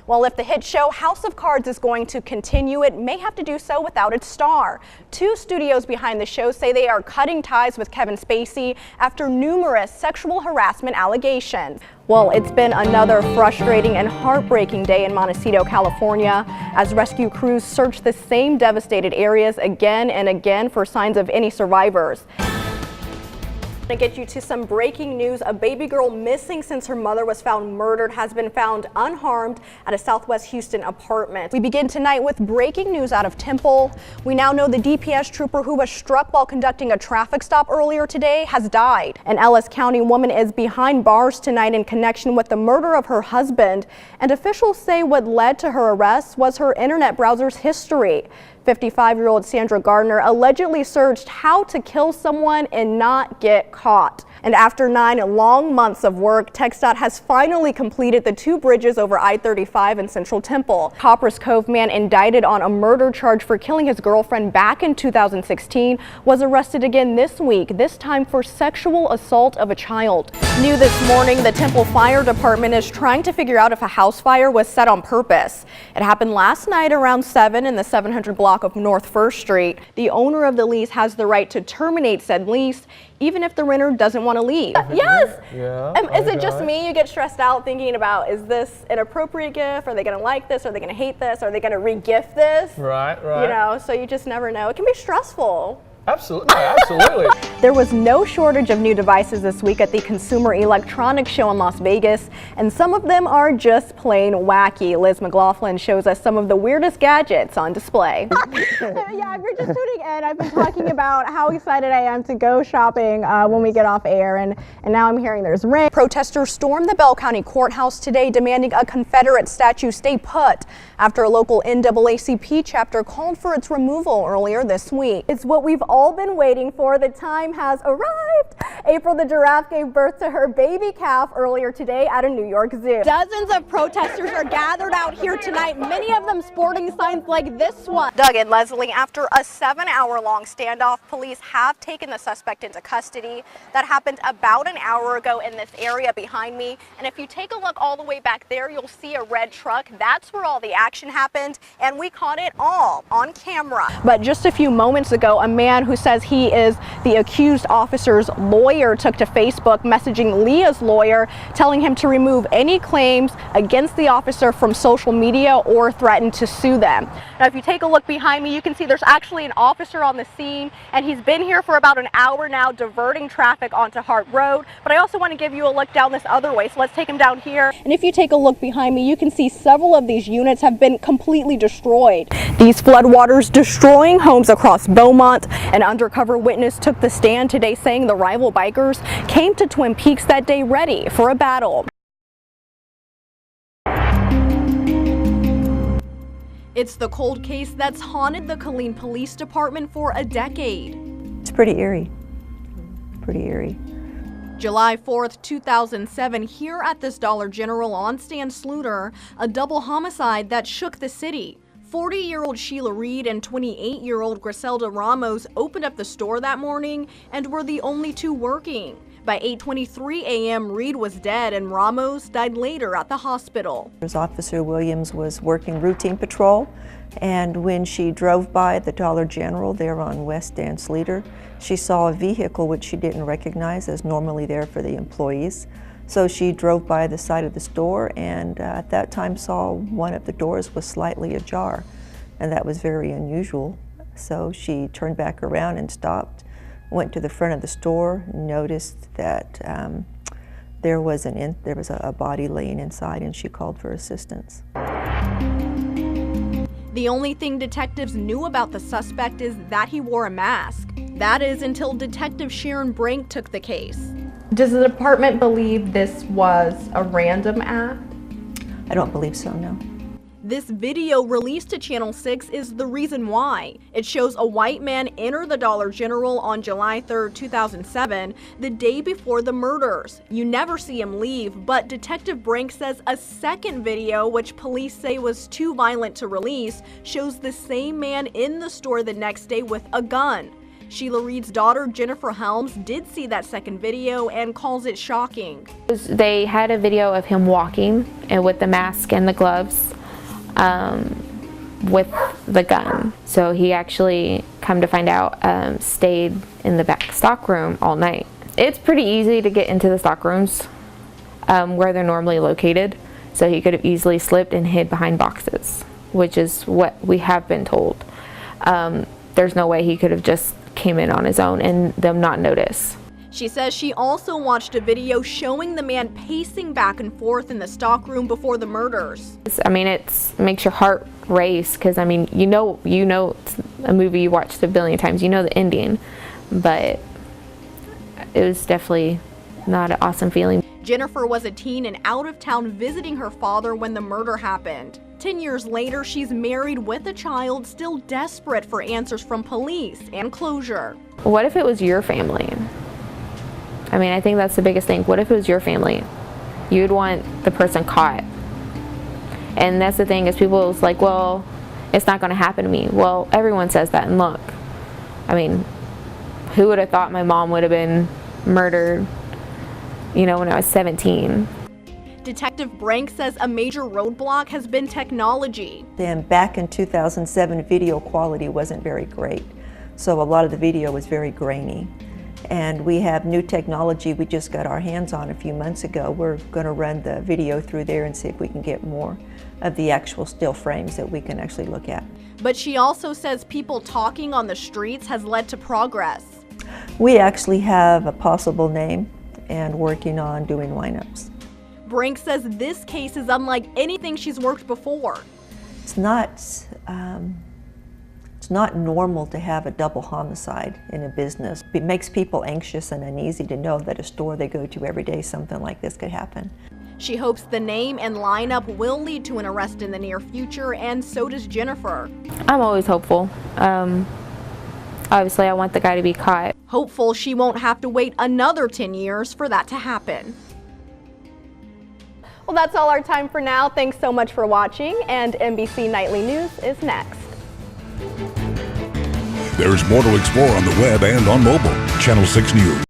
Well, if the hit show House of Cards is going to continue, it may have to do so without its star. Two studios behind the show say they are cutting ties with Kevin Spacey after numerous sexual harassment allegations. Well, it's been another frustrating and heartbreaking day in Montecito, California, as rescue crews search the same devastated areas again and again for signs of any survivors. To get you to some breaking news, a baby girl missing since her mother was found murdered has been found unharmed at a Southwest Houston apartment. We begin tonight with breaking news out of Temple. We now know the DPS trooper who was struck while conducting a traffic stop earlier today has died. An Ellis County woman is behind bars tonight in connection with the murder of her husband, and officials say what led to her arrest was her internet browser's history. 55-year-old Sandra Gardner allegedly searched how to kill someone and not get caught. And after 9 long months of work, TxDOT has finally completed the 2 bridges over I-35 in Central Temple. Copper's Cove man indicted on a murder charge for killing his girlfriend back in 2016 was arrested again this week, this time for sexual assault of a child. New this morning, the Temple Fire Department is trying to figure out if a house fire was set on purpose. It happened last night around 7 in the 700 block of North 1st Street. The owner of the lease has the right to terminate said lease even if the renter doesn't want to leave. Yes. Yeah. Is it just me? You get stressed out thinking about, is this an appropriate gift? Are they going to like this? Are they going to hate this? Are they going to re-gift this? Right. You know, so you just never know. It can be stressful. Absolutely, absolutely. There was no shortage of new devices this week at the Consumer Electronics Show in Las Vegas, and some of them are just plain wacky. Liz McLaughlin shows us some of the weirdest gadgets on display. Yeah, if you're just tuning in, I've been talking about how excited I am to go shopping when we get off air, and now I'm hearing there's rain. Protesters stormed the Bell County Courthouse today demanding a Confederate statue stay put after a local NAACP chapter called for its removal earlier this week. It's what we've all been waiting for. The time has arrived. April the giraffe gave birth to her baby calf earlier today at a New York zoo. Dozens of protesters are gathered out here tonight, many of them sporting signs like this one. Doug and Leslie, after a 7-hour-long standoff, police have taken the suspect into custody. That happened about an hour ago in this area behind me. And if you take a look all the way back there, you'll see a red truck. That's where all the action happened, and we caught it all on camera. But just a few moments ago, a man who says he is the accused officer's lawyer took to Facebook messaging Leah's lawyer, telling him to remove any claims against the officer from social media or threaten to sue them. Now, if you take a look behind me, you can see there's actually an officer on the scene, and he's been here for about an hour now diverting traffic onto Hart Road. But I also want to give you a look down this other way, so let's take him down here. And if you take a look behind me, you can see several of these units have been completely destroyed. These floodwaters destroying homes across Beaumont. An undercover witness took the stand today saying the rival bikers came to Twin Peaks that day ready for a battle. It's the cold case that's haunted the Killeen Police Department for a decade. It's pretty eerie. Pretty eerie. July 4th, 2007, here at this Dollar General on Stan Sluter, a double homicide that shook the city. 40-year-old Sheila Reed and 28-year-old Griselda Ramos opened up the store that morning and were the only two working. By 8:23 a.m., Reed was dead and Ramos died later at the hospital. Officer Williams was working routine patrol, and when she drove by the Dollar General there on West Dan Sleater, she saw a vehicle which she didn't recognize as normally there for the employees. So she drove by the side of the store and at that time saw one of the doors was slightly ajar, and that was very unusual. So she turned back around and stopped, went to the front of the store, noticed that there was a body laying inside, and she called for assistance. The only thing detectives knew about the suspect is that he wore a mask. That is until Detective Sharon Brink took the case. Does the department believe this was a random act? I don't believe so, no. This video released to Channel 6 is the reason why. It shows a white man enter the Dollar General on July 3rd, 2007, the day before the murders. You never see him leave, but Detective Brink says a second video, which police say was too violent to release, shows the same man in the store the next day with a gun. Sheila Reed's daughter, Jennifer Helms, did see that second video and calls it shocking. They had a video of him walking and with the mask and the gloves. with the gun. So he actually, come to find out, stayed in the back stock room all night. It's pretty easy to get into the stock rooms where they're normally located. So he could have easily slipped and hid behind boxes, which is what we have been told. There's no way he could have just came in on his own and them not notice. She says she also watched a video showing the man pacing back and forth in the stockroom before the murders. I mean, it makes your heart race because, I mean, you know it's a movie you watched a billion times. You know the ending, but it was definitely not an awesome feeling. Jennifer was a teen and out of town visiting her father when the murder happened. 10 years later, she's married with a child, still desperate for answers from police and closure. What if it was your family? I mean, I think that's the biggest thing. What if it was your family? You'd want the person caught. And that's the thing, is people is like, well, it's not going to happen to me. Well, everyone says that, and look. I mean, who would have thought my mom would have been murdered, when I was 17? Detective Brank says a major roadblock has been technology. Then back in 2007, video quality wasn't very great. So a lot of the video was very grainy. And we have new technology we just got our hands on a few months ago. We're going to run the video through there and see if we can get more of the actual still frames that we can actually look at. But she also says people talking on the streets has led to progress. We actually have a possible name and working on doing lineups. Brank says this case is unlike anything she's worked before. It's not normal to have a double homicide in a business. It makes people anxious and uneasy to know that a store they go to every day, something like this could happen. She hopes the name and lineup will lead to an arrest in the near future, and so does Jennifer. I'm always hopeful. Obviously, I want the guy to be caught. Hopeful she won't have to wait another 10 years for that to happen. Well, that's all our time for now. Thanks so much for watching, and NBC Nightly News is next. There's more to explore on the web and on mobile. Channel 6 News.